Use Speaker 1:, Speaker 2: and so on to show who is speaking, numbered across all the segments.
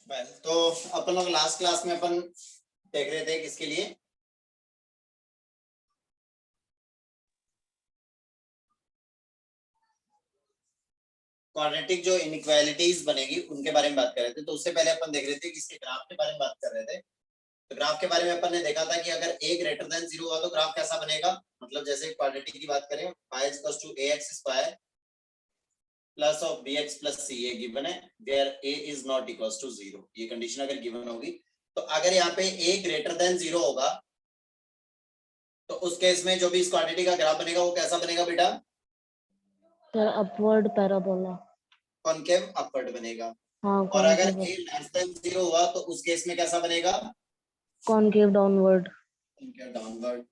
Speaker 1: तो अपन लोग last class में अपन देख रहे थे किसके लिए, क्वाड्रेटिक जो इनइक्वालिटीज बनेगी उनके बारे में बात कर रहे थे। तो उससे पहले अपन देख रहे थे किसके ग्राफ के बारे में बात कर रहे थे। तो ग्राफ के बारे में अपन ने देखा था कि अगर a ग्रेटर देन 0 हुआ तो ग्राफ कैसा बनेगा। मतलब जैसे क्वाड्रेटिक की बात करें, y equals to ax square plus of bx plus c ये गिवन है, where a is not equals to 0। ये कंडीशन अगर गिवन होगी तो अगर यहाँ पे a ग्रेटर देन 0 होगा तो उस केस में जो भी इस क्वाड्रेटिक का ग्राफ बनेगा वो कैसा बनेगा बेटा?
Speaker 2: Sir upward parabola,
Speaker 1: concave upward बनेगा।
Speaker 2: हाँ
Speaker 1: और अगर
Speaker 2: कॉनकेव,
Speaker 1: a लेस देन 0 हुआ तो उस केस में कैसा बनेगा?
Speaker 2: Concave downward,
Speaker 1: concave downward.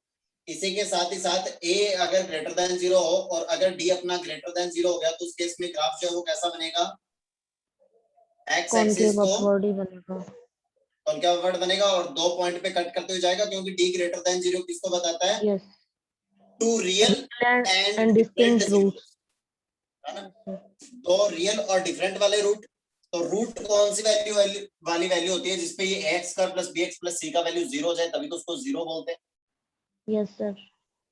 Speaker 1: इसी के साथ ही साथ a अगर ग्रेटर देन 0 हो और अगर d अपना ग्रेटर देन 0 हो गया तो उस केस में ग्राफ जो है वो कैसा बनेगा? x एक्सिस
Speaker 2: कॉनकेव
Speaker 1: को
Speaker 2: अपवर्ड ही बनेगा।
Speaker 1: कॉनकेव अपवर्ड बनेगा और दो पॉइंट पे कट करते हुए जाएगा, क्योंकि d ग्रेटर देन 0 किसको बताता है?
Speaker 2: Yes,
Speaker 1: two real and
Speaker 2: and
Speaker 1: different
Speaker 2: distinct
Speaker 1: zero,
Speaker 2: roots.
Speaker 1: है ना? दो रियल और डिफरेंट वाले रूट। तो रूट कौन सी वैल्यू वाली वैल्यू होती है जिसपे ये x का प्लस bx प्लस c का वैल्यू 0 हो जाए, तभी तो उसको 0 बोलते हैं।
Speaker 2: Yes sir,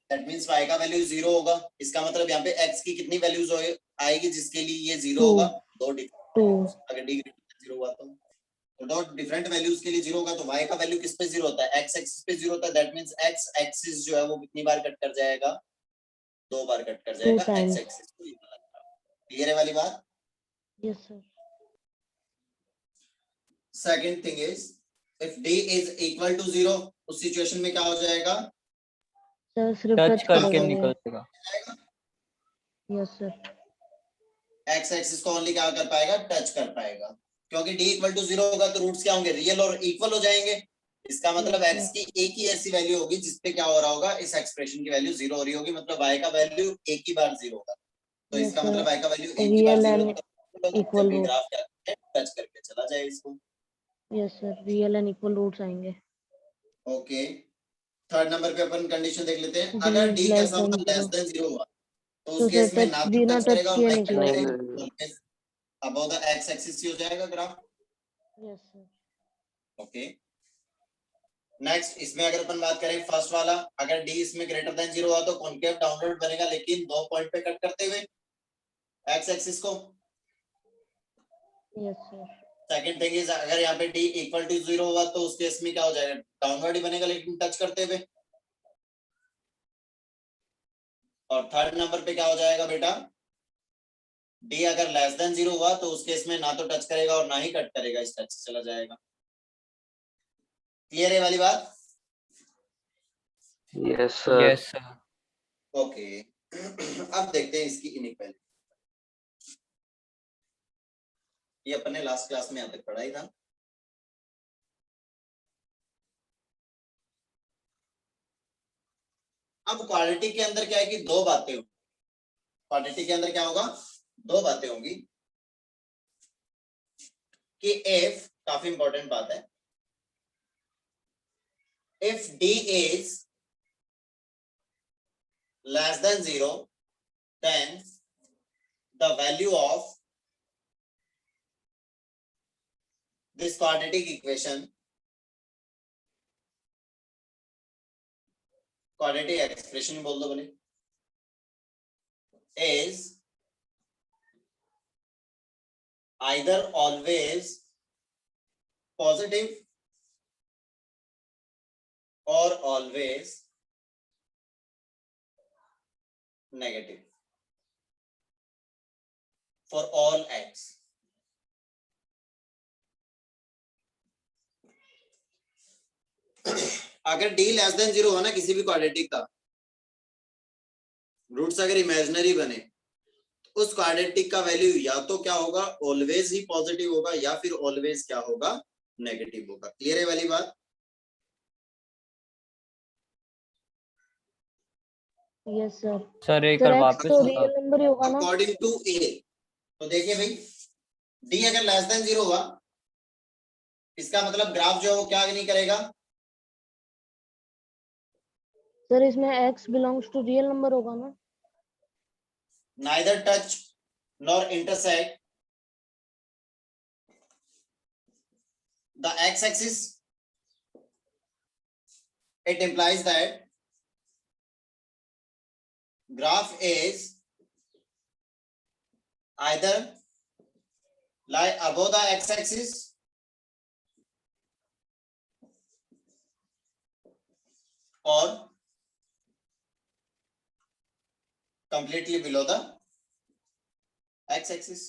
Speaker 1: that means y का वैल्यू 0 होगा। इसका मतलब यहाँ पे x की कितनी वैल्यूज आएगी जिसके लिए ये 0
Speaker 2: टू,
Speaker 1: होगा? दो डिफरेंट
Speaker 2: टू,
Speaker 1: वैल्यूज। अगर d ग्रेटर देन 0 हुआ तो दो डिफरेंट वैल्यूज के लिए 0 होगा। तो y का वैल्यू किस पे 0 होता है? x एक्सिस पे 0 होता है। दैट मींस x एक्सिस जो है वो कितनी बार कट कर जाएगा? दो बार कट कर
Speaker 2: टू
Speaker 1: जाएगा x
Speaker 2: टाइम्स।
Speaker 1: एक्सिस को। क्लियर है वाली बात?
Speaker 2: Yes sir,
Speaker 1: second thing is if d is equal to 0 उस सिचुएशन में क्या हो जाएगा?
Speaker 2: सर सिर्फ
Speaker 3: टच
Speaker 2: टच
Speaker 3: करके
Speaker 2: करेगा
Speaker 3: निकल
Speaker 2: ये।
Speaker 3: जाएगा।
Speaker 2: यस सर,
Speaker 1: x एक्सिस को ओनली क्या कर पाएगा? टच कर पाएगा। क्योंकि d इक्वल टू 0 होगा तो रूट्स क्या होंगे? रियल और इक्वल हो जाएंगे। इसका मतलब
Speaker 2: Yes,
Speaker 1: x
Speaker 2: sir.
Speaker 1: की एक ही ऐसी वैल्यू होगी जिसपे क्या हो रहा होगा? इस एक्सप्रेशन की वैल्यू 0 हो रही होगी। मतलब y का वैल्यू एक ही बार 0 होगा। तो
Speaker 2: Yes,
Speaker 1: इसका
Speaker 2: sir.
Speaker 1: मतलब y का वैल्यू एक ही बार
Speaker 2: Real
Speaker 1: 0
Speaker 2: and
Speaker 1: होगा जब
Speaker 2: equal
Speaker 1: भी
Speaker 2: roots.
Speaker 1: ग्राफ क्या है टच करके चला जाए इसको।
Speaker 2: Yes, sir. Real and equal roots आएंगे.
Speaker 1: ओके, थर्ड नंबर पे अपन कंडीशन देख लेते हैं।
Speaker 2: D
Speaker 1: अगर
Speaker 2: is
Speaker 1: d
Speaker 2: less
Speaker 1: कैसा
Speaker 2: than
Speaker 1: हुआ? लेस
Speaker 2: 0.
Speaker 1: देन 0 हुआ तो
Speaker 2: तो
Speaker 1: उस
Speaker 2: सर
Speaker 1: केस में
Speaker 2: टच
Speaker 1: ना तो
Speaker 2: बिना
Speaker 1: टच
Speaker 2: टच
Speaker 1: करेगा और
Speaker 2: किए
Speaker 1: ना ही कट
Speaker 2: निकलेगा.
Speaker 1: करेगा। अबव द x एक्सिस ही हो जाएगा graph.
Speaker 2: Yes, sir.
Speaker 1: Okay, next इसमें अगर अपन बात करें फर्स्ट वाला, अगर d इसमें ग्रेटर देन 0 हुआ तो कॉनकेव डाउनवर्ड बनेगा, लेकिन दो पॉइंट पे कट करते हुए x एक्सिस को।
Speaker 2: Yes, sir.
Speaker 1: Second thing is अगर यहाँ पे d इक्वल टू 0 हुआ तो उस केस में क्या हो जाएगा? डाउनवर्ड ही बनेगा लेकिन टच करते हुए। और थर्ड नंबर पे क्या हो जाएगा बेटा? d अगर लेस देन 0 हुआ तो उस केस में ना तो टच करेगा और ना ही कट करेगा, इस टच से चला जाएगा। क्लियर है वाली बात?
Speaker 4: Yes sir.
Speaker 3: Yes sir.
Speaker 1: Okay, अब देखते हैं इसकी इनइक्वालिटी। ये अपन ने लास्ट क्लास में यहाँ तक पढ़ा ही था। अब क्वालिटी के अंदर क्या है कि दो बातें होंगी। क्वालिटी के अंदर क्या होगा? दो बातें होंगी कि इफ, काफी इंपॉर्टेंट बात है, if d is less than 0 then the value of this quadratic equation, quadratic expression बोल दो बोले, is either always positive or always negative for all x. अगर d लेस देन 0 हो ना किसी भी क्वाड्रेटिक का, रूट्स अगर इमेजिनरी बने, उस क्वाड्रेटिक का वैल्यू या तो क्या होगा? ऑलवेज ही पॉजिटिव होगा या फिर ऑलवेज क्या होगा? नेगेटिव होगा। क्लियर है वाली बात?
Speaker 2: Yes, sir.
Speaker 3: सर एक
Speaker 2: सर
Speaker 3: बार
Speaker 2: x
Speaker 3: वापस
Speaker 2: तो
Speaker 3: बता।
Speaker 2: रियल नंबर ही होगा ना?
Speaker 1: अकॉर्डिंग टू a, तो देखिए भाई, d अगर लेस देन 0 हुआ इसका मतलब ग्राफ जो है वो क्या नहीं करेगा?
Speaker 2: सर इसमें x belongs to real number होगा ना?
Speaker 1: neither touch nor intersect the x-axis, it implies that graph is either lie above the x-axis or completely below the x-axis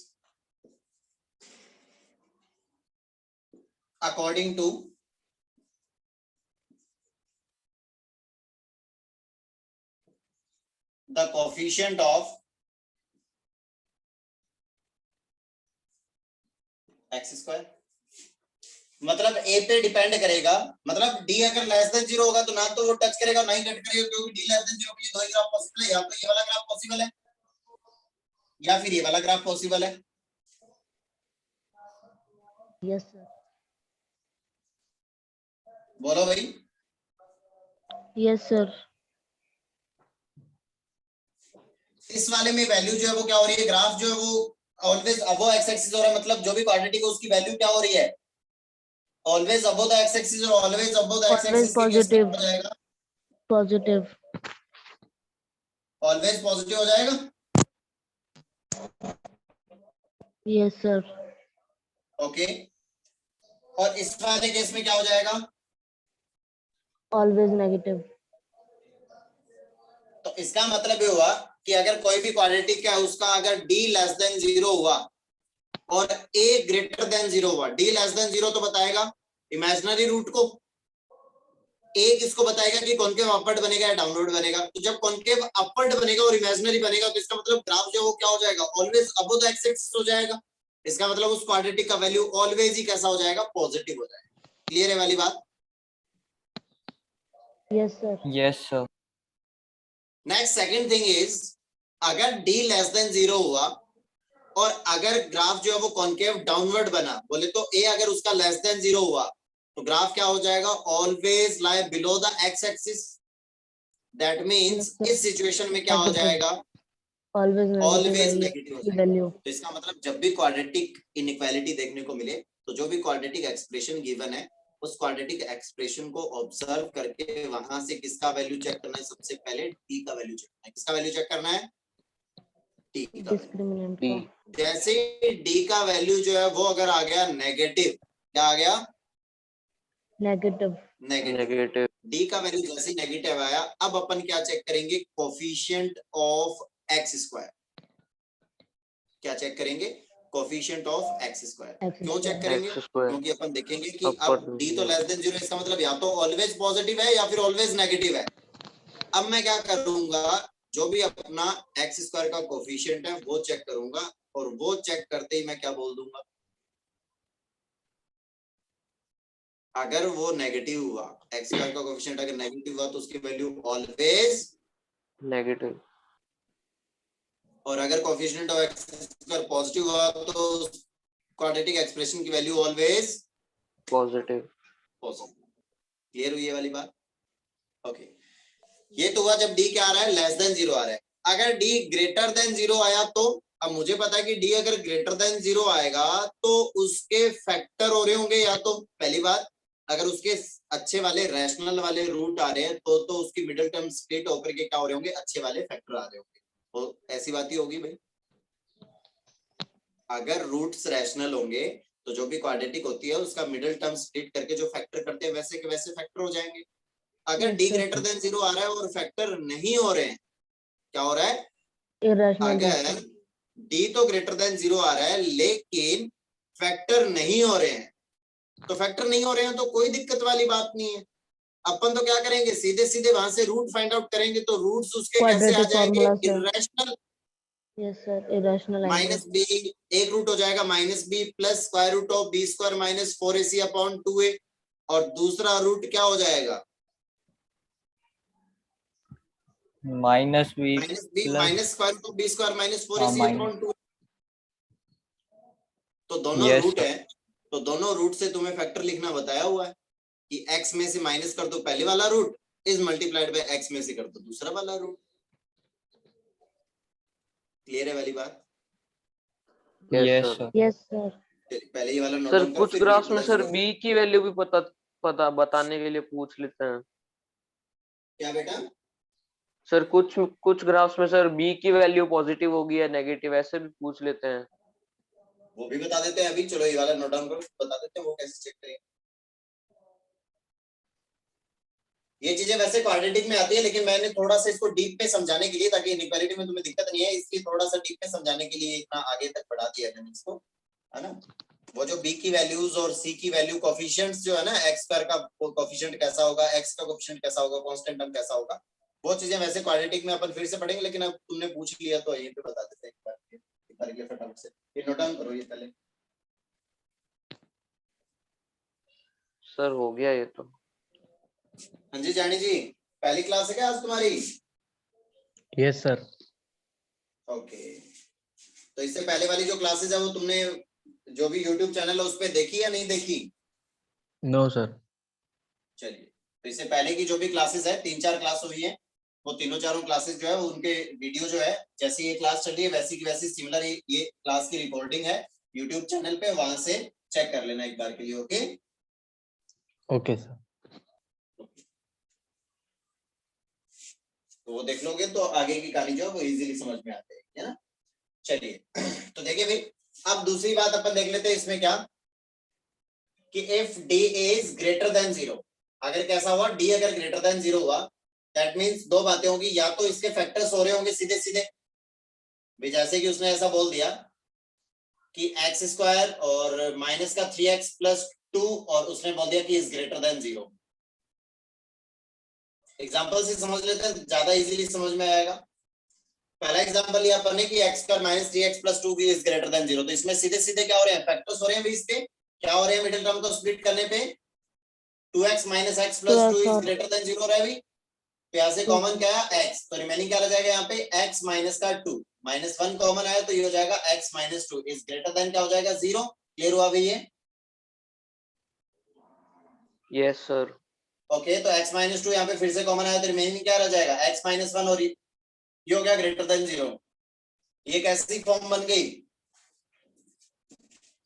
Speaker 1: according to the coefficient of x square. मतलब a पे depend करेगा, मतलब d अगर less than 0 होगा तो ना तो वो टच करेगा ना ही कट करेगा, क्योंकि d लेस देन 0 के लिए दो ही ग्राफ पॉसिबल है, या तो ये वाला ग्राफ पॉसिबल है या फिर ये वाला ग्राफ पॉसिबल है।
Speaker 2: Yes sir.
Speaker 1: बोलो भाई।
Speaker 2: Yes sir.
Speaker 1: इस वाले में वैल्यू जो है वो क्या हो रही है, ग्राफ जो है वो ऑलवेज अबव एक्स एक्सिस हो रहा है, मतलब जो भी क्वाड्रेटिक है उसकी वैल्यू क्या हो रही है, always above the x axis, और always above the x axis के केस में क्या हो जाएगा,
Speaker 2: पॉजिटिव।
Speaker 1: ऑलवेज पॉजिटिव हो जाएगा।
Speaker 2: Yes sir.
Speaker 1: ओके, और इस वाले केस में क्या हो जाएगा,
Speaker 2: ऑलवेज नेगेटिव।
Speaker 1: तो इसका मतलब ये हुआ कि अगर कोई भी क्वाड्रेटिक है उसका अगर d लेस देन 0 हुआ और a ग्रेटर देन 0 हुआ, d लेस देन 0 तो बताएगा इमेजिनरी रूट को, a किसको बताएगा कि कॉनकेव अपवर्ड बनेगा या डाउनवर्ड बनेगा। तो जब कॉनकेव अपवर्ड बनेगा और इमेजिनरी बनेगा तो इसका मतलब ग्राफ जो वो क्या हो जाएगा, always above the x axis हो जाएगा। इसका मतलब उस क्वाड्रेटिक का वैल्यू ऑलवेज ही कैसा हो जाएगा, पॉजिटिव हो जाएगा। क्लियर है वाली बात?
Speaker 2: Yes sir.
Speaker 3: Yes sir.
Speaker 1: Next second thing is, अगर d लेस देन 0 हुआ और अगर ग्राफ जो है वो कॉनकेव डाउनवर्ड बना, बोले तो a अगर उसका लेस देन 0 हुआ तो ग्राफ क्या हो जाएगा, always lie below the x axis. That means इस सिचुएशन में क्या हो जाएगा, ऑलवेज नेगेटिव हो जाएगा।
Speaker 2: वैल्यू।
Speaker 1: तो इसका मतलब जब भी क्वाड्रेटिक इनइक्वालिटी देखने को मिले तो जो भी क्वाड्रेटिक एक्सप्रेशन गिवन है उस क्वाड्रेटिक एक्सप्रेशन को ऑब्जर्व करके वहां से किसका वैल्यू चेक करना है, सबसे पहले d का वैल्यू चेक करना है। किसका वैल्यू चेक करना है, d का।
Speaker 2: डिस्क्रिमिनेंट का।
Speaker 1: जैसे d का वैल्यू जो है वो अगर आ गया नेगेटिव, क्या आ गया,
Speaker 2: नेगेटिव।
Speaker 3: नेगेटिव।
Speaker 1: d का वैल्यू जैसे नेगेटिव आया, अब अपन क्या चेक करेंगे, कोफिशिएंट ऑफ x स्क्वायर। क्या चेक करेंगे, कोफिशिएंट ऑफ x स्क्वायर। क्यों चेक करेंगे, क्योंकि अपन देखेंगे कि अब d तो लेस देन 0, इसका मतलब या तो ऑलवेज पॉजिटिव है या फिर ऑलवेज नेगेटिव है। अब मैं क्या करूंगा, जो भी अपना x स्क्वायर का कोफिशिएंट है वो चेक करूंगा, और वो चेक करते ही मैं क्या बोल दूंगा, अगर वो नेगेटिव हुआ, x स्क्वायर का कोफिशिएंट अगर नेगेटिव हुआ तो उसकी वैल्यू ऑलवेज
Speaker 3: नेगेटिव।
Speaker 1: और अगर coefficient of x square positive हुआ तो क्वाड्रेटिक एक्सप्रेशन की वैल्यू ऑलवेज
Speaker 3: पॉजिटिव।
Speaker 1: क्लियर हुई ये वाली बात? ओके, ये तो हुआ जब d क्या आ रहा है, लेस देन 0 आ रहा है। अगर d ग्रेटर देन 0 आया तो, अब मुझे पता है कि d अगर ग्रेटर देन 0 आएगा तो उसके फैक्टर हो रहे होंगे, या तो पहली बात अगर उसके अच्छे वाले रैशनल वाले रूट आ रहे हैं तो उसकी मिडिल टर्म स्प्लिट होकर के क्या हो रहे होंगे, अच्छे वाले फैक्टर आ रहे होंगे। तो ऐसी बात ही होगी भाई, अगर रूट्स रैशनल होंगे तो जो भी क्वाड्रेटिक होती है उसका मिडिल टर्म स्प्लिट करके जो फैक्टर करते हैं वैसे के वैसे फैक्टर हो जाएंगे। अगर d ग्रेटर देन 0 आ रहा है और फैक्टर नहीं हो रहे हैं, क्या हो रहा है, अगर d तो ग्रेटर देन 0 आ रहा है लेकिन फैक्टर नहीं हो रहे हैं, तो फैक्टर नहीं हो रहे हैं तो कोई दिक्कत वाली बात नहीं है। अपन तो क्या करेंगे, सीधे सीधे वहां से रूट फाइंड आउट करेंगे, तो रूट्स उसके कैसे आ जाएंगे, irrational.
Speaker 2: Yes sir, irrational
Speaker 1: minus b, एक रूट हो जाएगा minus b plus square root of b square minus 4ac upon 2a, और दूसरा रूट क्या हो जाएगा,
Speaker 3: minus b
Speaker 1: minus square root of b square minus 4ac upon 2। तो दोनों रूट है, तो दोनों रूट से तुम्हें फैक्टर लिखना बताया हुआ है कि x में से माइनस कर दो पहले वाला root, is multiplied by x में से कर दो दूसरा वाला रूट। क्लियर है वाली बात?
Speaker 3: Yes sir.
Speaker 2: Yes sir.
Speaker 1: पहले ही वाला नोट
Speaker 3: सर
Speaker 1: डाउन करो,
Speaker 3: कुछ
Speaker 1: फिर
Speaker 3: ग्राफ्स में
Speaker 1: प्लस
Speaker 3: सर
Speaker 1: जीरो।
Speaker 3: बी की वैल्यू भी पता बताने के लिए पूछ लेते हैं।
Speaker 1: क्या बेटा?
Speaker 3: सर कुछ कुछ ग्राफ्स में सर बी की वैल्यू पॉजिटिव होगी या नेगेटिव, ऐसे भी पूछ लेते हैं।
Speaker 1: वो भी बता देते हैं अभी, चलो ये वाला नोट डाउन करो, बता देते हैं वो कैसे चेक करेंगे। ये चीजें वैसे क्वाड्रेटिक में आती है, लेकिन मैंने थोड़ा सा इसको डीप में समझाने के लिए, ताकि इनइक्वालिटी में तुम्हें दिक्कत नहीं है, इसलिए थोड़ा सा डीप में समझाने के लिए इतना आगे तक बढ़ा दिया मैंने इसको, है ना। वो जो बी की वैल्यूज और सी की वैल्यू कोफिशिएंट्स जो है ना, एक्स स्क्वायर का कोफिशिएंट कैसा होगा, एक्स का कोफिशिएंट कैसा होगा, कांस्टेंट टर्म कैसा होगा, वो चीजें वैसे क्वाड्रेटिक में अपन फिर से पढ़ेंगे, लेकिन अब तुमने पूछ लिया तो यहीं पे बता देते हैं एक बार के लिए फटाफट से। ये नोट डाउन करो ये पहले।
Speaker 3: सर हो गया ये तो।
Speaker 1: हाँ जी जानी जी, पहली क्लास है क्या आज तुम्हारी?
Speaker 4: Yes sir.
Speaker 1: ओके, तो इससे पहले वाली जो क्लासेस है वो तुमने जो भी यूट्यूब चैनल है उस पर देखी या नहीं देखी?
Speaker 4: No sir.
Speaker 1: चलिए, तो इससे पहले की जो भी क्लासेस है, 3-4 क्लास हुई है, वो तीनों चारों क्लासेस जो है वो उनके वीडियो जो है, जैसी ये क्लास चल रही है वैसी की वैसी सिमिलर ये क्लास की रिकॉर्डिंग है यूट्यूब चैनल पे, वहां से चेक कर लेना एक बार के लिए। Okay
Speaker 4: okay sir.
Speaker 1: तो वो देख लोगे तो आगे की कहानी जो है वो इजीली समझ में आते है ना। चलिए तो देखिए भाई, अब दूसरी बात अपन देख लेते हैं इसमें, क्या कि if D is greater than zero, अगर कैसा हुआ, डी अगर ग्रेटर देन जीरो हुआ, दैट मींस दो बातें होंगी, या तो इसके फैक्टर्स हो रहे होंगे सीधे सीधे, जैसे कि उसने ऐसा बोल दिया कि एक्स स्क्वायर और माइनस का 3x प्लस 2, और उसने बोल दिया कि is greater than zero. Example से समझ लेते हैं, ज्यादा इजीली समझ में आएगा। पहला एग्जांपल लिया अपन ने कि x square minus 3x plus 2 is greater than zero, तो इसमें सीधे सीधे क्या हो रहे हैं, फैक्टर्स हो रहे हैं भी इसके, क्या हो रहे हैं, मिडिल टर्म को स्प्लिट करने पे 2x minus x plus 2 is greater than zero रहा है। तो यहाँ से कॉमन क्या है, x, तो रिमेनिंग क्या रह जाएगा यहाँ पे, x माइनस का 2, माइनस 1 कॉमन आया तो ये हो जाएगा x minus 2 is greater then क्या हो जाएगा, जीरो। क्लियर हुआ भाई ये?
Speaker 3: Yes sir.
Speaker 1: ओके, तो x माइनस 2 यहाँ पे फिर से कॉमन आया तो रिमेनिंग क्या रह जाएगा, x माइनस 1, और ये हो गया ग्रेटर देन जीरो। ये कैसी फॉर्म बन गई,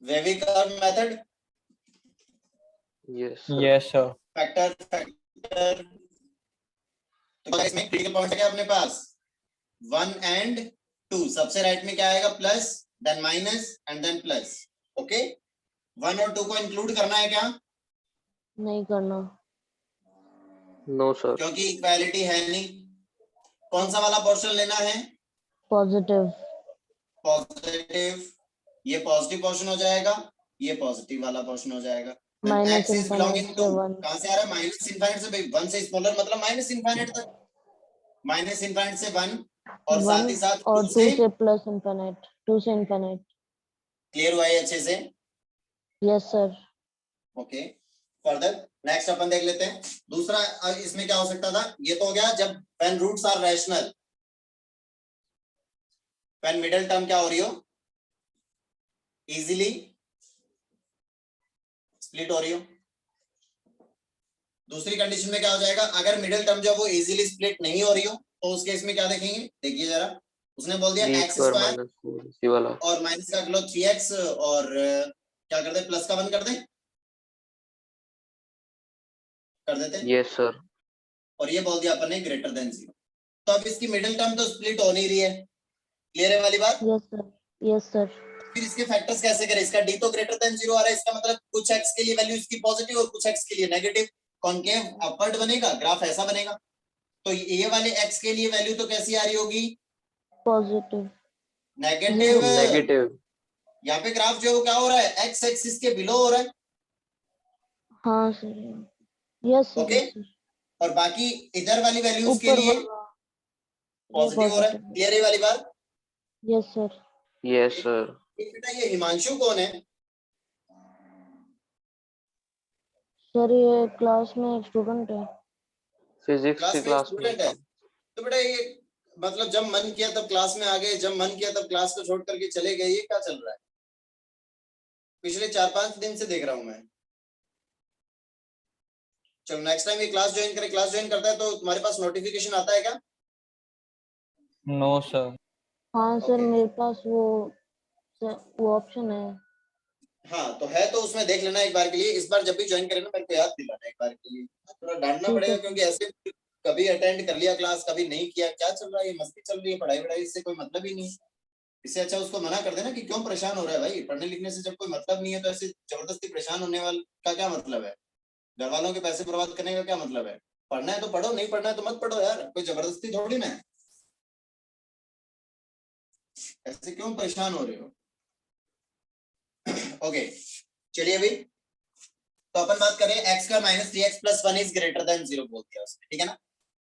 Speaker 1: वेविक method.
Speaker 3: Yes
Speaker 4: yes sir.
Speaker 1: Factor तो इसमें क्रिटिकल पॉइंट है अपने पास 1 एंड 2, सबसे राइट में क्या आएगा, plus, then minus and then plus. Okay, 1 और 2 को इंक्लूड करना है क्या?
Speaker 2: नहीं करना।
Speaker 3: No sir.
Speaker 1: क्योंकि इक्वालिटी है नहीं। कौन सा वाला पोर्शन लेना है,
Speaker 2: पॉजिटिव।
Speaker 1: पॉजिटिव। ये पॉजिटिव पोर्शन हो जाएगा, ये पॉजिटिव वाला पोर्शन हो जाएगा।
Speaker 2: Minus
Speaker 1: x is belonging
Speaker 2: infinite
Speaker 1: to,
Speaker 2: से 1।
Speaker 1: कहां से आ रहा है, माइनस इनफाइनाइट से, भाई 1 से स्मॉलर मतलब माइनस इनफाइनाइट तक, माइनस इनफाइनाइट से 1, और साथ ही
Speaker 2: 1
Speaker 1: साथ
Speaker 2: और
Speaker 1: 2
Speaker 2: 2
Speaker 1: से।
Speaker 2: से प्लस इनफिनिट, 2 से इनफिनिट।
Speaker 1: क्लियर हुआ है अच्छे से?
Speaker 2: Yes sir.
Speaker 1: Okay, further next अपन देख लेते हैं दूसरा। इसमें क्या हो सकता था, ये तो हो गया जब when roots are rational, when middle term क्या हो रही हो, इजीली स्प्लिट हो रही हो। दूसरी कंडीशन में क्या हो जाएगा, अगर मिडिल टर्म जो वो इजीली स्प्लिट नहीं हो रही हो, तो उस केस में क्या देखेंगे, देखिए जरा, उसने बोल दिया
Speaker 3: b
Speaker 1: x
Speaker 3: square
Speaker 1: square
Speaker 3: minus 4 इसी वाला।
Speaker 1: और माइनस का किलो 3x, और क्या कर दे, प्लस का 1 कर दे, कर देते।
Speaker 3: Yes sir.
Speaker 1: और ये बोल दिया अपन ने ग्रेटर देन जीरो, तो अब इसकी मिडिल टर्म तो स्प्लिट हो नहीं रही है। क्लियर है वाली बात?
Speaker 2: Yes sir. Yes sir.
Speaker 1: फिर इसके फैक्टर्स कैसे करें, इसका डी तो ग्रेटर देन जीरो आ रहा है, इसका मतलब कुछ x के लिए वैल्यू इसकी पॉजिटिव और कुछ x के लिए नेगेटिव, कॉनकेव अपवर्ड बनेगा, ग्राफ ऐसा बनेगा। तो ये वाले x के लिए वैल्यू तो कैसी आ रही होगी,
Speaker 2: पॉजिटिव।
Speaker 1: नेगेटिव।
Speaker 3: नेगेटिव।
Speaker 1: यहाँ पे ग्राफ जो क्या हो रहा है, x एक्सिस के बिलो हो रहा है।
Speaker 2: हाँ sir. Yes sir.
Speaker 1: Okay,
Speaker 2: yes sir.
Speaker 1: और बाकी इधर वाली वैल्यूज के
Speaker 2: ऊपर
Speaker 1: लिए
Speaker 2: वाला
Speaker 1: पॉजिटिव हो रहा है।
Speaker 2: पॉजिटिव।
Speaker 1: क्लियर है वाली बात?
Speaker 2: Yes sir.
Speaker 3: Yes sir.
Speaker 1: बेटा ये हिमांशु कौन है?
Speaker 2: सर ये क्लास में एक स्टूडेंट है।
Speaker 3: फिजिक्स की
Speaker 1: क्लास में
Speaker 3: क्लास में
Speaker 1: स्टूडेंट है?
Speaker 3: था।
Speaker 1: तो बेटा ये मतलब जब मन किया तब क्लास में आ गए, जब मन किया तब क्लास को छोड़ करके चले गए, ये क्या चल रहा है? पिछले 4-5 दिन से देख रहा हूं मैं। चलो नेक्स्ट टाइम ये क्लास ज्वाइन करे, क्लास ज्वाइन करता है तो तुम्हारे पास नोटिफिकेशन आता है क्या?
Speaker 4: No sir.
Speaker 2: हाँ सर
Speaker 1: Okay.
Speaker 2: मेरे पास वो ऑप्शन है।
Speaker 1: हाँ तो है, तो उसमें देख लेना एक बार के लिए, इस बार जब भी ज्वाइन करें ना मेरे को याद दिलाना एक बार के लिए, थोड़ा डांटना
Speaker 2: ठीक
Speaker 1: पड़ेगा
Speaker 2: है
Speaker 1: क्योंकि ऐसे कभी अटेंड कर लिया क्लास कभी नहीं किया, क्या चल रहा है, ये मस्ती चल रही है, पढ़ाई वढ़ाई इससे कोई मतलब ही नहीं है। इससे अच्छा उसको मना कर देना कि क्यों परेशान हो रहा है भाई, पढ़ने लिखने से जब कोई मतलब नहीं है तो ऐसे जबरदस्ती परेशान होने वाले का क्या मतलब है, घर वालों के पैसे बर्बाद करने का क्या मतलब है, पढ़ना है तो पढ़ो, नहीं पढ़ना है तो मत पढ़ो यार, कोई जबरदस्ती थोड़ी ना है, ऐसे क्यों परेशान हो रहे हो। ओके चलिए अभी तो अपन बात करें एक्स का minus 3x plus 1 is greater then 0 बोल दिया उसने, ठीक है ना।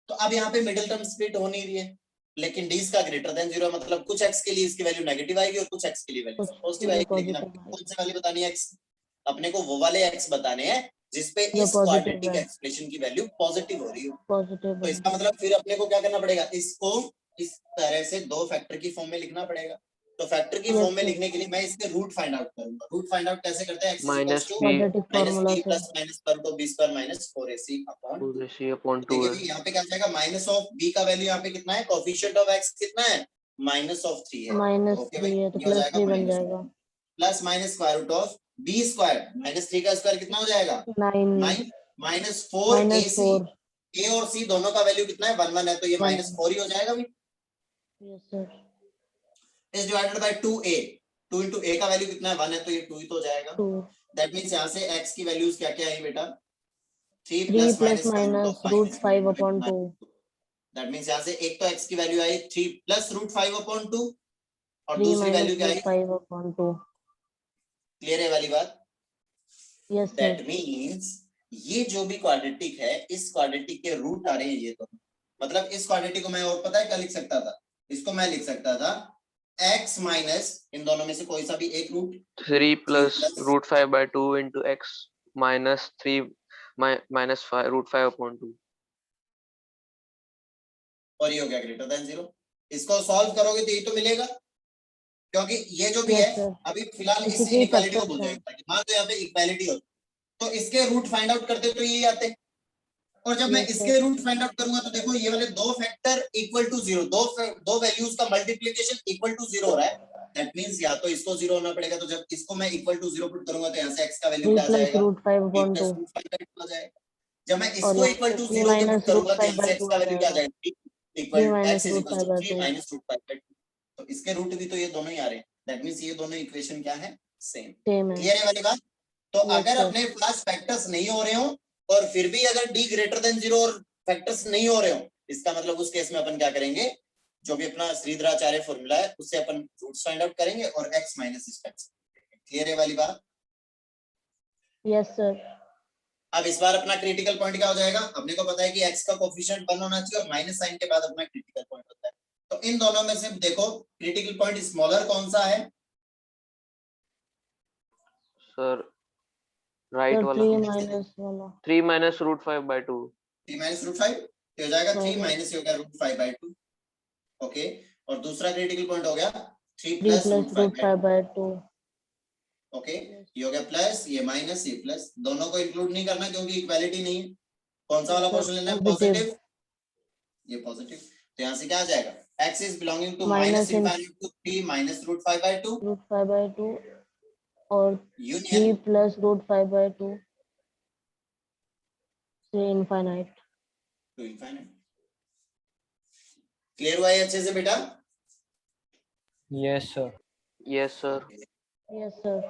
Speaker 1: तो अब यहाँ पे मिडिल टर्म स्प्लिट हो नहीं रही है, लेकिन डी का ग्रेटर देन 0 मतलब कुछ x के लिए इसकी वैल्यू नेगेटिव आएगी और कुछ x के लिए वैल्यू
Speaker 2: कुछ
Speaker 1: पॉजिटिव
Speaker 2: ये
Speaker 1: आएगी, लेकिन
Speaker 2: पॉजिटिव
Speaker 1: अपने को
Speaker 2: आएगा
Speaker 1: कौन से वाली बतानी है x, अपने को वो वाले x बताने हैं जिसपे
Speaker 2: जो
Speaker 1: इस
Speaker 2: पॉजिटिव
Speaker 1: क्वाड्रेटिक
Speaker 2: है,
Speaker 1: एक्सप्रेशन की वैल्यू पॉजिटिव हो रही हो।
Speaker 2: पॉजिटिव
Speaker 1: तो
Speaker 2: है।
Speaker 1: इसका मतलब फिर अपने को क्या करना पड़ेगा, इसको इस तरह से दो फैक्टर की फॉर्म में लिखना पड़ेगा। तो फैक्टर की
Speaker 2: यस
Speaker 1: फॉर्म में
Speaker 2: सर,
Speaker 1: लिखने के लिए मैं इसके रूट फाइंड आउट करूंगा। रूट फाइंड आउट कैसे करते हैं, x is equals
Speaker 3: minus
Speaker 1: to
Speaker 3: b
Speaker 2: quadratic
Speaker 1: minus
Speaker 2: formula
Speaker 1: b
Speaker 2: से।
Speaker 1: Plus minus square root of b square minus 4ac upon,
Speaker 3: पूरे सी अपॉन 2
Speaker 1: देखिए
Speaker 3: है।
Speaker 1: भी यहाँ पे क्या जाएगा, माइनस ऑफ बी का वैल्यू यहाँ पे कितना है, कोफिशिएंट ऑफ x कितना है, -3 है। तो ओके भाई
Speaker 2: -3 है तो
Speaker 1: ये हो जाएगा
Speaker 2: +3 बन
Speaker 1: माइनस
Speaker 2: जाएगा।
Speaker 1: Plus minus square root of b square -3 का स्क्वायर कितना हो जाएगा
Speaker 2: 9
Speaker 1: 9 -4ac,
Speaker 2: -4
Speaker 1: ए और सी दोनों का वैल्यू कितना है 1 1 है, तो ये
Speaker 2: 1।
Speaker 1: -4 ही हो जाएगा भाई,
Speaker 2: yes sir,
Speaker 1: is divided bye 2a, 2 into a का वैल्यू कितना है 1 है, तो ये 2 ही तो हो जाएगा।
Speaker 2: 2
Speaker 1: दैट मींस यहाँ से x की वैल्यूज क्या क्या आई बेटा, 3
Speaker 2: 3
Speaker 1: plus minus square root of 5
Speaker 2: root 5 upon 2।
Speaker 1: That means यहाँ से एक तो x की वैल्यू आई 3 प्लस रूट 5 अपॉन 2 और
Speaker 2: 3
Speaker 1: दूसरी वैल्यू क्या
Speaker 2: रूट
Speaker 1: आई,
Speaker 2: 5 अपॉन 2।
Speaker 1: क्लियर है वाली बात।
Speaker 2: यस
Speaker 1: दैट
Speaker 2: सर,
Speaker 1: मींस ये जो भी क्वाड्रेटिक है इस क्वाड्रेटिक के रूट आ रहे हैं ये दोनों, मतलब इस क्वाड्रेटिक को मैं और पता है क्या लिख सकता था, इसको मैं लिख सकता था x माइनस इन दोनों में से कोई सा भी एक root
Speaker 3: 3
Speaker 1: 3
Speaker 3: plus
Speaker 1: plus
Speaker 3: root 5 by 2 into x minus 3 minus 5 root 5 upon 2।
Speaker 1: और ये हो गया ग्रेटर देन 0। इसको सॉल्व करोगे तो ये तो मिलेगा, क्योंकि ये जो भी है
Speaker 2: यस सर,
Speaker 1: अभी फिलहाल इस
Speaker 2: इसी के
Speaker 1: इनइक्वालिटी को
Speaker 2: फैक्टर्स
Speaker 1: भूल
Speaker 2: हैं।
Speaker 1: जाएगा, मान लो यहाँ पे इक्वालिटी हो तो इसके रूट फाइंड आउट करते तो ये आते, और जब मैं
Speaker 2: यस सर,
Speaker 1: इसके रूट फाइंड आउट करूंगा तो देखो ये वाले दो फैक्टर इक्वल टू 0, दो वैल्यूज का मल्टीप्लिकेशन इक्वल टू 0 हो रहा है, दैट मींस या तो इसको 0 होना पड़ेगा, तो जब इसको मैं इक्वल टू 0 पुट करूंगा तो यहाँ से x का वैल्यू
Speaker 2: 3
Speaker 1: क्या आ
Speaker 2: प्लस
Speaker 1: जाएगा,
Speaker 2: रूट 5
Speaker 1: 3
Speaker 2: अपॉन 2
Speaker 1: प्लस रूट 5 आ जाएगा। जब मैं
Speaker 2: और
Speaker 1: इसको
Speaker 2: यहाँ
Speaker 1: इक्वल
Speaker 2: पे
Speaker 1: टू
Speaker 2: 3
Speaker 1: 0 के पुट
Speaker 2: रूट
Speaker 1: करूंगा तो
Speaker 2: 5
Speaker 1: यहाँ
Speaker 2: बाई
Speaker 1: से x
Speaker 2: 2
Speaker 1: का
Speaker 2: आ
Speaker 1: वैल्यू क्या आ
Speaker 2: जाएगा।
Speaker 1: जाएगा,
Speaker 2: 3
Speaker 1: x is
Speaker 2: root
Speaker 1: equal
Speaker 2: 5
Speaker 1: to
Speaker 2: by
Speaker 1: 3
Speaker 2: 2।
Speaker 1: Root 5 तो इसके रूट भी तो ये दोनों ही आ रहे हैं, दैट मींस ये दोनों इक्वेशन क्या है, सेम।
Speaker 2: सेम है।
Speaker 1: क्लियर है वाली बात। तो
Speaker 2: यस
Speaker 1: अगर
Speaker 2: सर,
Speaker 1: अपने पास फैक्टर्स नहीं हो रहे हो और फिर भी अगर d ग्रेटर देन 0 और फैक्टर्स नहीं हो रहे हो, इसका मतलब उस केस में अपन क्या करेंगे, जो भी अपना श्रीधराचार्य फॉर्मूला है उससे अपन रूट्स फाइंड आउट करेंगे और x माइनस इस फैक्टर। क्लियर है वाली बात।
Speaker 2: यस सर,
Speaker 1: अब इस बार अपना क्रिटिकल पॉइंट क्या हो जाएगा, अपने को पता है कि x का कोफिशिएंट 1 होना चाहिए और माइनस साइन के बाद अपना क्रिटिकल पॉइंट होता है, तो इन दोनों में से देखो क्रिटिकल पॉइंट स्मॉलर कौन सा है,
Speaker 3: सर राइट
Speaker 2: सर
Speaker 3: वाला
Speaker 2: 3 माइनस वाला
Speaker 3: 3 minus root 5 by 2।
Speaker 1: 3 minus root 5 हो जाएगा, 3
Speaker 2: बराबर।
Speaker 1: माइनस हो गया रूट 5 बाई 2। ओके और दूसरा क्रिटिकल पॉइंट हो गया 3
Speaker 2: 3
Speaker 1: plus root
Speaker 2: plus
Speaker 1: 5
Speaker 2: root
Speaker 1: by
Speaker 2: 5
Speaker 1: 2।
Speaker 2: By 2।
Speaker 1: Okay ये हो गया प्लस, ये माइनस, ये प्लस, दोनों को इंक्लूड नहीं करना क्योंकि इक्वालिटी नहीं है। कौन सा वाला
Speaker 2: सर
Speaker 1: पोर्शन लेना है,
Speaker 2: पॉजिटिव
Speaker 1: पॉजिटिव, ये पॉजिटिव, तो यहाँ से क्या आ जाएगा, x is belonging to minus
Speaker 2: minus in
Speaker 1: infinite to 3 minus root 5 by 2
Speaker 2: root 5 by 2 और
Speaker 1: यूनियन
Speaker 2: 3 प्लस रूट 5 बाई 2 से इनफाइनाइट।
Speaker 1: To infinite. क्लियर हुआ है अच्छे से बेटा।
Speaker 4: Yes, sir.
Speaker 3: Yes sir.
Speaker 1: Okay.
Speaker 2: Yes sir,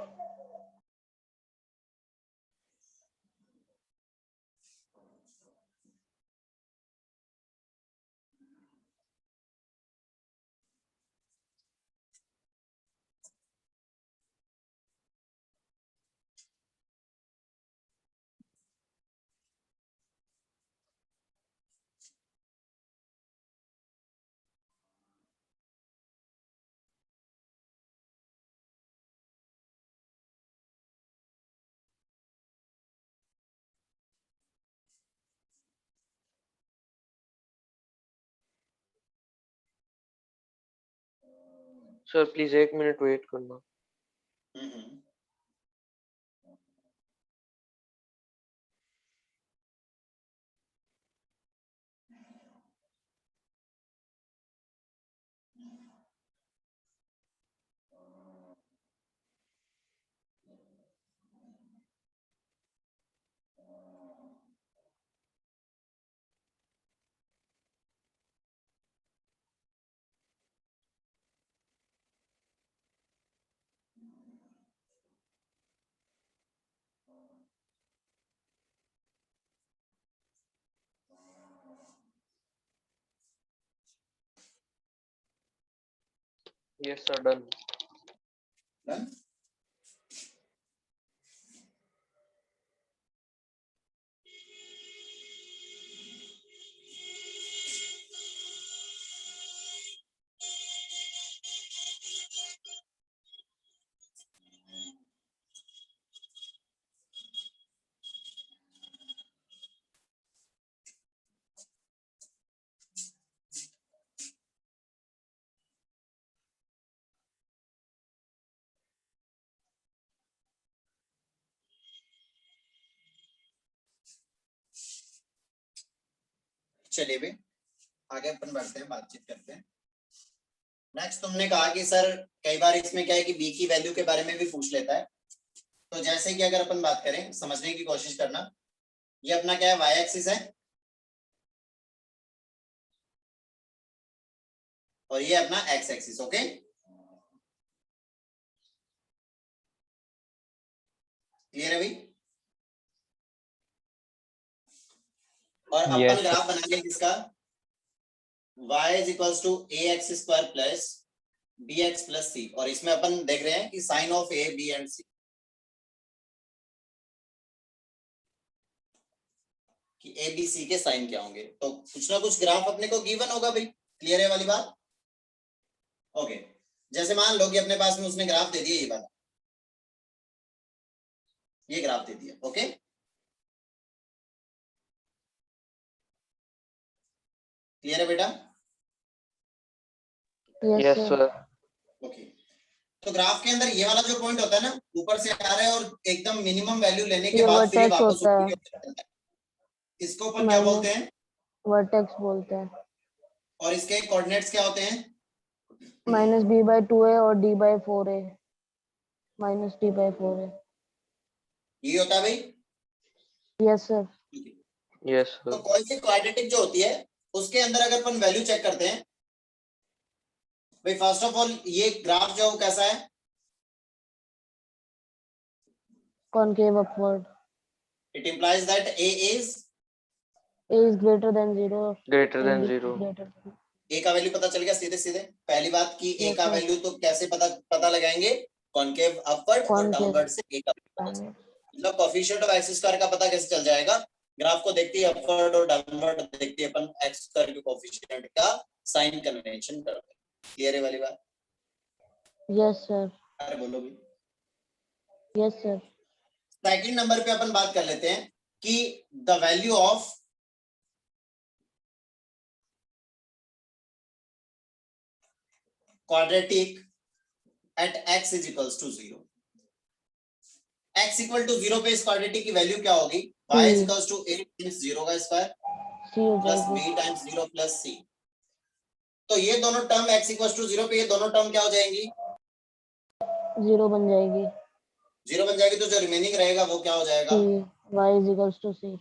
Speaker 3: sir please 1 minute wait करना।
Speaker 1: Hmm.
Speaker 3: Yes sir, done.
Speaker 1: Done? चलिए भी आगे अपन बढ़ते हैं, बातचीत करते हैं। नेक्स्ट तुमने कहा कि सर कई बार इसमें क्या है कि बी की वैल्यू के बारे में भी पूछ लेता है। तो जैसे कि अगर अपन बात करें, समझने की कोशिश करना, ये अपना क्या है, वाई एक्सिस है और ये अपना एक्स एक्सिस। ओके, क्लियर है भाई? और अपन
Speaker 4: Yes, sir.
Speaker 1: ग्राफ बनाएंगे किसका, y is equals to a x square plus b x plus c, और इसमें अपन देख रहे हैं कि sign of a b and c, कि ए बी सी के साइन क्या होंगे। तो कुछ ना कुछ ग्राफ अपने को गिवन होगा भाई, क्लियर है वाली बात? ओके, जैसे मान लो कि अपने पास में उसने ग्राफ दे दिया ये वाला, ये ग्राफ दे दिया। ओके, क्लियर है बेटा?
Speaker 2: Yes,
Speaker 3: Yes
Speaker 2: sir.
Speaker 3: sir.
Speaker 1: Okay, तो ग्राफ के अंदर ये वाला जो पॉइंट होता है ना, ऊपर से आ रहा है और एकदम मिनिमम वैल्यू लेने के
Speaker 2: ये
Speaker 1: बाद फिर ये
Speaker 2: वर्टेक्स
Speaker 1: वापस
Speaker 2: होता
Speaker 1: ऊपर
Speaker 2: है,
Speaker 1: की ओर चलता है। इसको अपन क्या बोलते हैं?
Speaker 2: वर्टेक्स बोलते हैं।
Speaker 1: और इसके कोऑर्डिनेट्स क्या होते हैं?
Speaker 2: -b/2a और d/4a, -d/4a।
Speaker 1: ये होता है भाई।
Speaker 2: Yes sir.
Speaker 3: Yes
Speaker 1: तो
Speaker 3: sir.
Speaker 1: कोई सी क्वाड्रेटिक जो होती है उसके अंदर अगर अपन वैल्यू चेक करते हैं भाई, फर्स्ट ऑफ ऑल ये ग्राफ जो है वो कैसा है?
Speaker 2: Concave upward.
Speaker 1: It implies that A is,
Speaker 2: a is greater than 0
Speaker 3: Greater than
Speaker 2: and b is
Speaker 3: 0.
Speaker 2: greater than।
Speaker 1: ए का वैल्यू पता चल गया सीधे सीधे। पहली बात की ए
Speaker 2: Yes,
Speaker 1: का
Speaker 2: sir.
Speaker 1: वैल्यू तो कैसे पता लगाएंगे? कॉनकेव अपवर्ड और
Speaker 2: Concave
Speaker 1: डाउनवर्ड से ए का value पता चलेगा। मतलब कोएफिशिएंट ऑफ एक्स स्क्वायर का पता कैसे चल जाएगा? ग्राफ को देखते ही अपवर्ड और डाउनवर्ड देखते ही अपन एक्स स्क्वायर के कोएफिशिएंट का साइन कन्वेंशन करते हैं। क्लियर है वाली बात?
Speaker 2: Yes sir.
Speaker 1: अरे बोलो भी।
Speaker 2: Yes sir.
Speaker 1: सेकंड नंबर पे अपन बात कर लेते हैं कि the value of quadratic at x is equals to 0। x equal to 0 पे इस क्वाड्रेटिक की वैल्यू क्या होगी? y is equals to a times 0 का स्क्वायर
Speaker 2: c हो
Speaker 1: प्लस
Speaker 2: जाएगी।
Speaker 1: b times 0 plus c। तो ये दोनों टर्म x इक्वल्स टू 0 पे ये दोनों टर्म क्या हो जाएंगी?
Speaker 2: 0 बन जाएगी।
Speaker 1: 0 बन जाएगी। तो जो रिमेनिंग रहेगा वो क्या हो जाएगा?
Speaker 2: c, y is equals to c।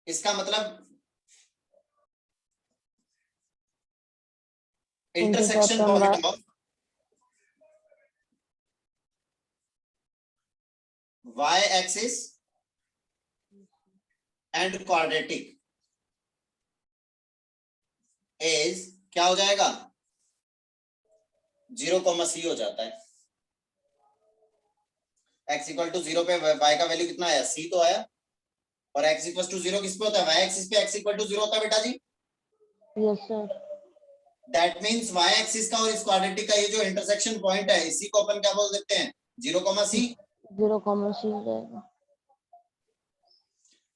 Speaker 1: इसका मतलब intersection point of y axis and quadratic is क्या हो जाएगा? 0, c हो जाता है। x इक्वल टू 0 पे y का वैल्यू कितना आया? c तो आया। और x इक्वल टू 0 किस पे होता है? y एक्सिस पे x इक्वल टू 0 होता है बेटा जी।
Speaker 2: Yes sir.
Speaker 1: That means y axis का और इस क्वाड्रेटिक का ये जो इंटरसेक्शन पॉइंट है, इसी को अपन क्या बोल देते हैं? 0, c।
Speaker 2: 0, c हो जाएगा।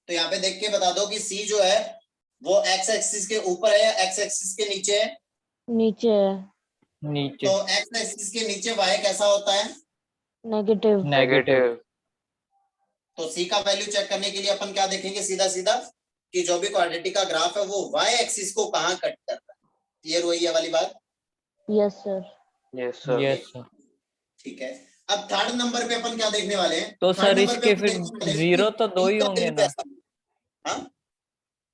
Speaker 1: तो यहाँ पे देख के बता दो कि c जो है वो x एक्सिस के ऊपर है या x एक्सिस के नीचे है?
Speaker 2: नीचे है।
Speaker 4: नीचे।
Speaker 1: तो x एक्सिस के नीचे y कैसा होता है?
Speaker 2: नेगेटिव।
Speaker 3: Negative.
Speaker 1: तो c का वैल्यू चेक करने के लिए अपन क्या देखेंगे? सीधा सीधा कि जो भी क्वाड्रेटिक का ग्राफ है वो y एक्सिस को कहाँ कट करता है। क्लियर हुई है वाली बात?
Speaker 2: Yes sir.
Speaker 3: Yes sir.
Speaker 4: Yes sir.
Speaker 1: ठीक है। अब थर्ड नंबर पे अपन क्या देखने वाले हैं?
Speaker 4: तो
Speaker 1: थर्ड
Speaker 4: सर
Speaker 1: नंबर पे
Speaker 4: इसके
Speaker 1: अपन
Speaker 4: फिर
Speaker 1: देखने वाले हैं
Speaker 4: 0
Speaker 1: कि
Speaker 4: तो 2 ही
Speaker 1: इनका
Speaker 4: होंगे
Speaker 1: वैल्यू
Speaker 4: ना?
Speaker 1: कैसा है। हाँ,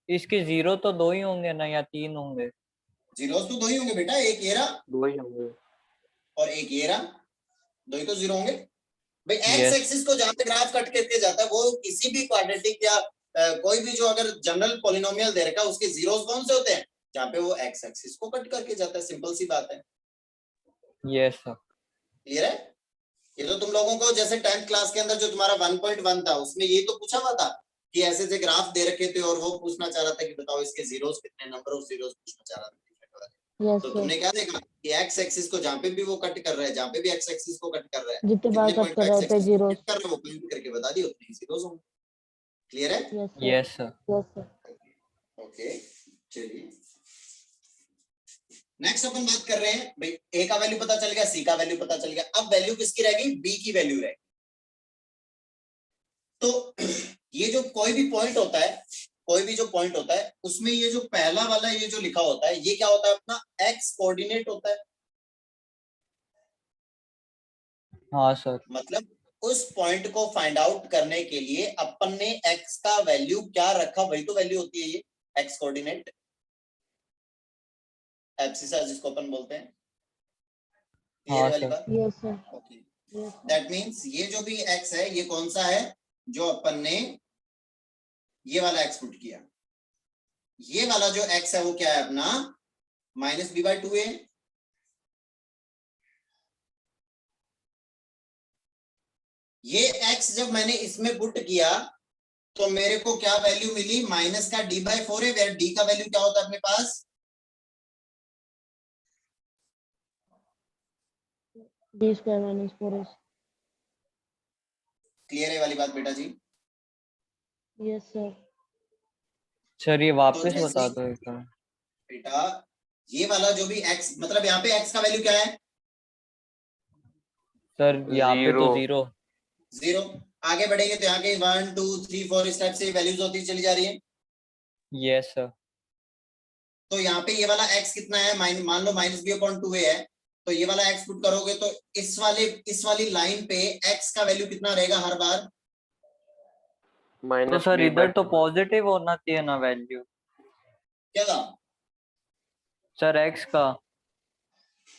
Speaker 4: इसके 0 तो 2 ही होंगे ना या 3 होंगे?
Speaker 1: जीरोस तो 2 ही होंगे बेटा, एक ये रहा
Speaker 3: 2 ही होंगे।
Speaker 1: और एक ये रहा, 2 ही तो 0 होंगे भाई। X
Speaker 4: Yes.
Speaker 1: एक्सिस को जहां पे ग्राफ कट करके जाता है वो किसी भी क्वाड्रेटिक या कोई भी जो अगर जनरल पॉलिनोमियल दे रखा है उसके जीरोस कौन से होते हैं? जहां पे वो एक्स एक्सिस को कट करके जाता है। सिंपल सी बात है।
Speaker 4: Yes sir.
Speaker 1: क्लियर है? ये तो तुम लोगों को जैसे 10th क्लास के अंदर जो तुम्हारा 1.1 था उसमें ये तो पूछा हुआ था कि ऐसे ऐसे ग्राफ दे रखे थे और वो पूछना चाह रहा था कि बताओ इसके जीरोस कितने, नंबर ऑफ जीरोस पूछना चाह रहा था।
Speaker 2: यस
Speaker 1: तो
Speaker 2: सर,
Speaker 1: तुमने क्या देखा कि एक्स एक्सिस को जहाँ पे भी वो कट कर रहा है, जहाँ पे भी एक्स एक्सिस को कट कर रहा है,
Speaker 2: जितने बार
Speaker 1: कितने
Speaker 2: कट
Speaker 1: पॉइंट
Speaker 2: कर
Speaker 1: पे
Speaker 2: रहे
Speaker 1: एक्स
Speaker 2: होते हैं
Speaker 1: एक्सिस को
Speaker 2: जीरो।
Speaker 1: कट कर रहा है वो पॉइंट करके बता दिए, उतने जीरोस होंगे। क्लियर है?
Speaker 2: Yes sir,
Speaker 4: yes sir.
Speaker 2: Yes sir.
Speaker 1: Okay, चलिए नेक्स्ट अपन बात कर रहे हैं भाई, ए का वैल्यू पता चल गया, सी का वैल्यू पता चल गया, अब वैल्यू किसकी रहेगी? बी की वैल्यू रहेगी। तो ये जो कोई भी पॉइंट होता है, कोई भी जो पॉइंट होता है उसमें ये जो पहला वाला ये जो लिखा होता है ये क्या होता है? अपना एक्स कोऑर्डिनेट होता है।
Speaker 4: हाँ सर।
Speaker 1: मतलब उस पॉइंट को फाइंड आउट करने के लिए अपन ने एक्स का वैल्यू क्या रखा, वही तो वैल्यू होती है ये एक्स कोऑर्डिनेट, एब्सिसा जिसको अपन बोलते हैं। क्लियर
Speaker 4: हाँ
Speaker 1: है वाली
Speaker 4: सर।
Speaker 1: बात?
Speaker 2: Yes sir,
Speaker 1: okay,
Speaker 2: yes sir.
Speaker 1: That means ये जो भी एक्स है ये कौन सा है? जो अपन ने ये वाला एक्स पुट किया, ये वाला जो एक्स है वो क्या है अपना? Minus b by 2a। ये एक्स जब मैंने इसमें पुट किया तो मेरे को क्या वैल्यू मिली? माइनस का D by 4a, where D का वैल्यू क्या होता है अपने पास?
Speaker 2: D square minus 4s।
Speaker 1: Clear है वाली बात बेटा जी?
Speaker 2: Yes sir.
Speaker 4: सर ये
Speaker 1: तो
Speaker 4: वापस
Speaker 1: जैसे
Speaker 4: बता दो एक बार।
Speaker 1: बेटा ये वाला जो भी x, मतलब यहाँ पे x का वैल्यू क्या है?
Speaker 4: सर यहाँ पे तो 0।
Speaker 1: 0। आगे बढ़ेंगे तो यहाँ के 1 2 3 4 इस टाइप से वैल्यूज होती चली जा रही है।
Speaker 4: Yes sir.
Speaker 1: तो यहाँ पे ये वाला x कितना है? मान लो माइनस बी अपॉन 2a है, तो ये वाला x पुट करोगे तो इस वाली लाइन पे x का वैल्यू कितना रहेगा हर बार?
Speaker 4: तो
Speaker 3: माइनस
Speaker 4: सर
Speaker 3: बी
Speaker 4: इधर तो पॉजिटिव होना चाहिए ना वैल्यू,
Speaker 1: क्या था?
Speaker 4: सर एक्स का।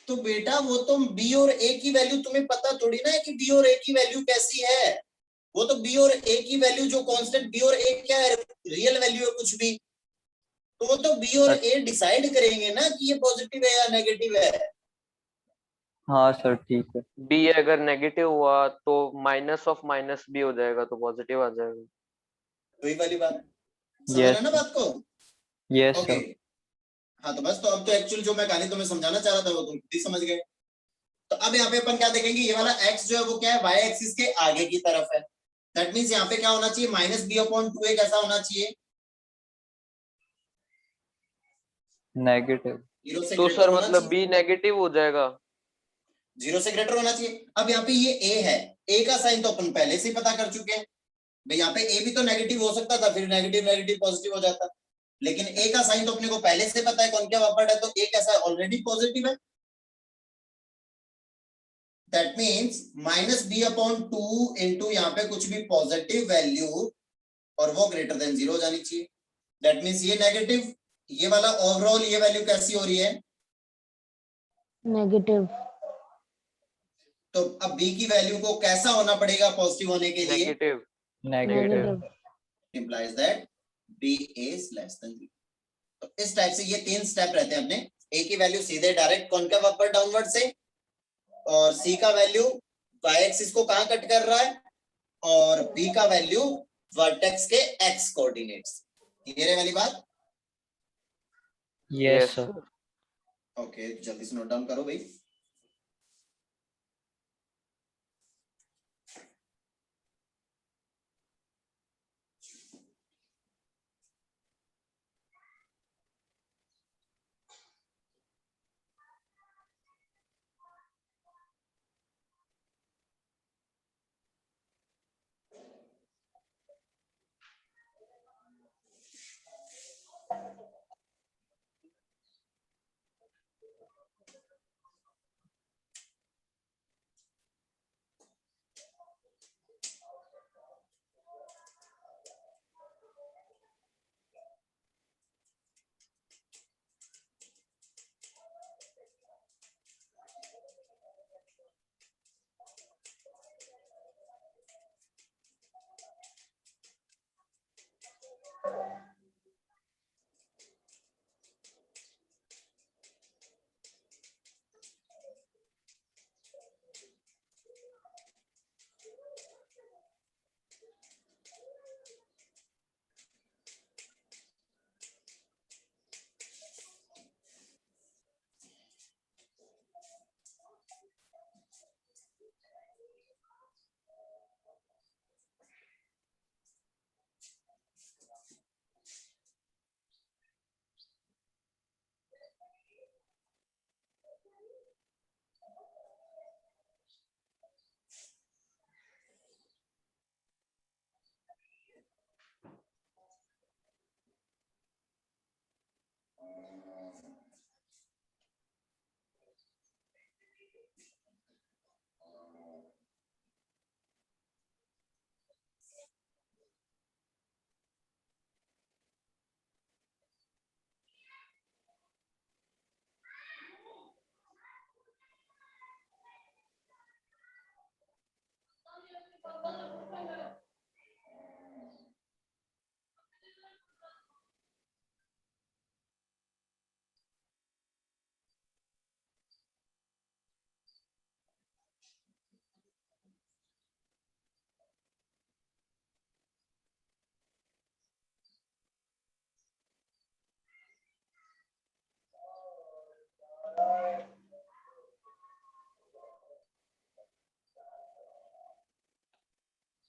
Speaker 1: तो बेटा वो तो b और a की वैल्यू तुम्हें पता थोड़ी ना है कि b और a की वैल्यू कैसी है। वो तो b और a की वैल्यू जो कांस्टेंट b और a क्या है? रियल वैल्यू है कुछ भी, तो वो तो b और a डिसाइड करेंगे ना कि ये पॉजिटिव है या नेगेटिव है।
Speaker 4: हाँ सर ठीक है।
Speaker 3: बी अगर नेगेटिव हुआ तो माइनस ऑफ माइनस बी हो जाएगा तो पॉजिटिव आ जाएगा।
Speaker 1: वही वाली बात, समझ रहे
Speaker 4: यस
Speaker 1: हैं ना
Speaker 4: सर।
Speaker 1: बात को?
Speaker 4: Yes
Speaker 1: okay,
Speaker 4: sir.
Speaker 1: हाँ तो बस, तो अब तो एक्चुअल जो मैं कहानी तुम्हें समझाना चाह रहा था वो तुम खुद ही समझ गए। तो अब यहाँ पे अपन क्या देखेंगे? ये वाला x जो है वो क्या है? y एक्सिस के आगे की तरफ है। दैट मींस यहाँ पे क्या होना चाहिए? माइनस बी अपॉन 2a कैसा होना चाहिए?
Speaker 4: नेगेटिव।
Speaker 1: 0 से
Speaker 3: तो
Speaker 1: ग्रेटर
Speaker 3: सर
Speaker 1: होना
Speaker 3: मतलब
Speaker 1: चाहिए,
Speaker 3: बी नेगेटिव हो जाएगा।
Speaker 1: 0 से ग्रेटर होना चाहिए। अब यहाँ पे ये a है, a का साइन तो अपन पहले से ही पता कर चुके हैं भाई, यहाँ पे a भी तो नेगेटिव हो सकता था, फिर नेगेटिव नेगेटिव पॉजिटिव हो जाता, लेकिन a का साइन तो अपने को पहले से पता है कॉनकेव अपवर्ड है, तो a कैसा है? ऑलरेडी पॉजिटिव है। That means minus b upon 2 into यहाँ पे कुछ भी पॉजिटिव वैल्यू और वो ग्रेटर देन 0 हो जानी चाहिए। दैट मींस ये नेगेटिव, ये वाला ओवरऑल ये वैल्यू कैसी हो रही है?
Speaker 2: नेगेटिव।
Speaker 1: तो अब b की वैल्यू को कैसा होना पड़ेगा पॉजिटिव होने के लिए?
Speaker 3: Negative.
Speaker 4: Negative.
Speaker 2: Negative.
Speaker 1: implies that b is less than 0। तो इस टाइप से ये 3 स्टेप रहते हैं अपने। a की वैल्यू सीधे डायरेक्ट कॉनकेव अपवर्ड डाउनवर्ड से, और c का वैल्यू y एक्सिस को कहां कट कर रहा है, और b का वैल्यू वर्टेक्स के x कोऑर्डिनेट्स। क्लियर है वाली बात?
Speaker 4: Yes sir.
Speaker 1: ओके, जल्दी से नोट डाउन करो भाई।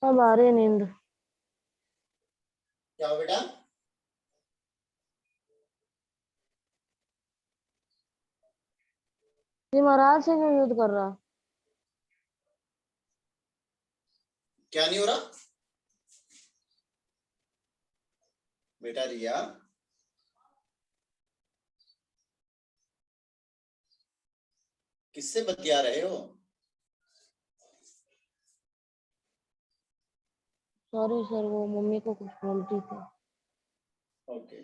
Speaker 2: अब आ रही है नींद।
Speaker 1: क्या हो बेटा?
Speaker 2: ये महाराज से क्यों युद्ध कर रहा?
Speaker 1: क्या नहीं हो रहा बेटा रिया? किससे बतिया रहे हो?
Speaker 2: सॉरी सर, वो मम्मी को कुछ बोलती थी।
Speaker 1: ओके।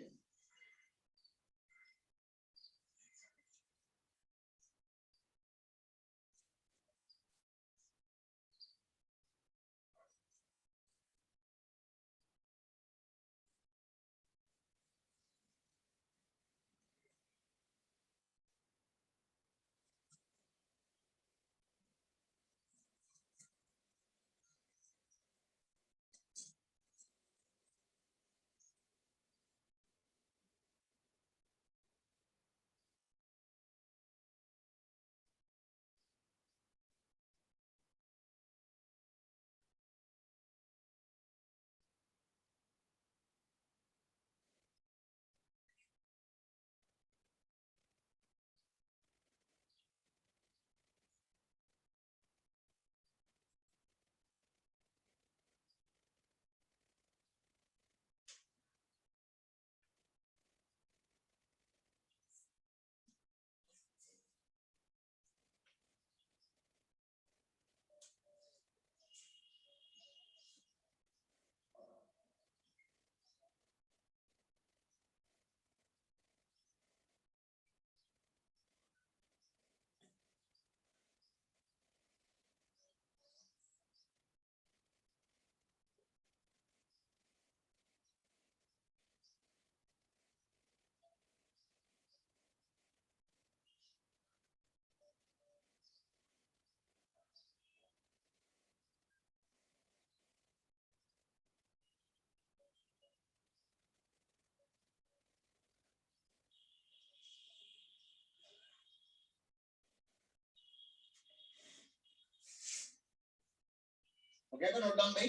Speaker 1: हो गया नोट डाउन भाई?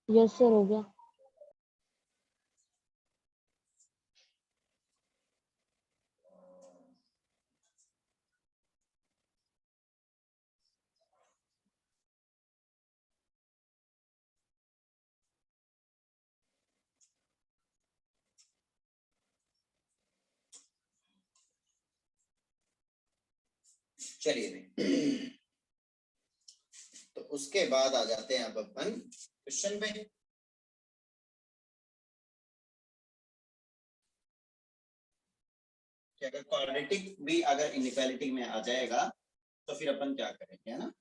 Speaker 2: यस सर, हो गया।
Speaker 1: चलिए भाई। तो उसके बाद आ जाते हैं अब अपन क्वेश्चन पे। कि अगर क्वाड्रेटिक भी अगर इनइक्वालिटी में आ जाएगा तो फिर अपन क्या करेंगे, है ना?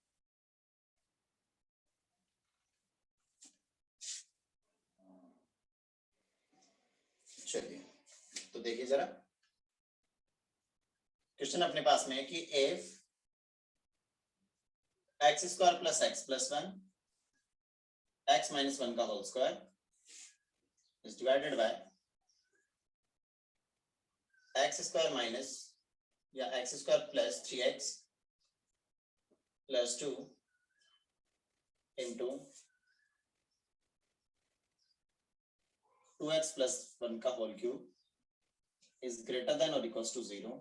Speaker 1: चलिए तो देखिए जरा, क्वेश्चन अपने पास में है कि f x square plus x plus one x minus one का whole square is divided by x square minus या x square plus three x plus two into two x plus one का whole cube is greater than और equals to zero,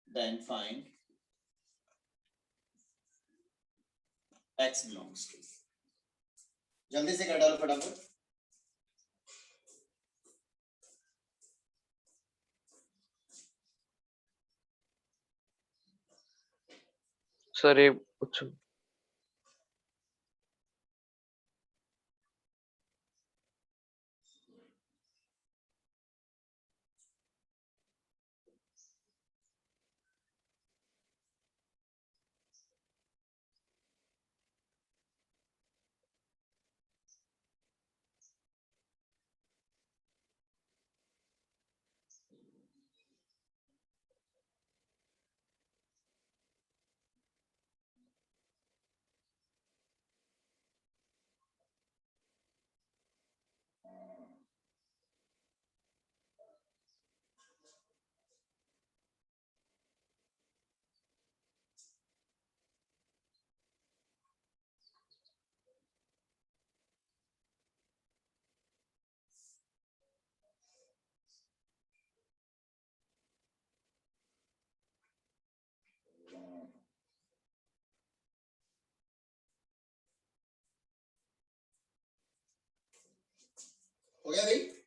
Speaker 1: then find x belongs to। जल्दी से कर डालो फटाफट।
Speaker 3: Sir ये कुछ
Speaker 1: हो गया भाई?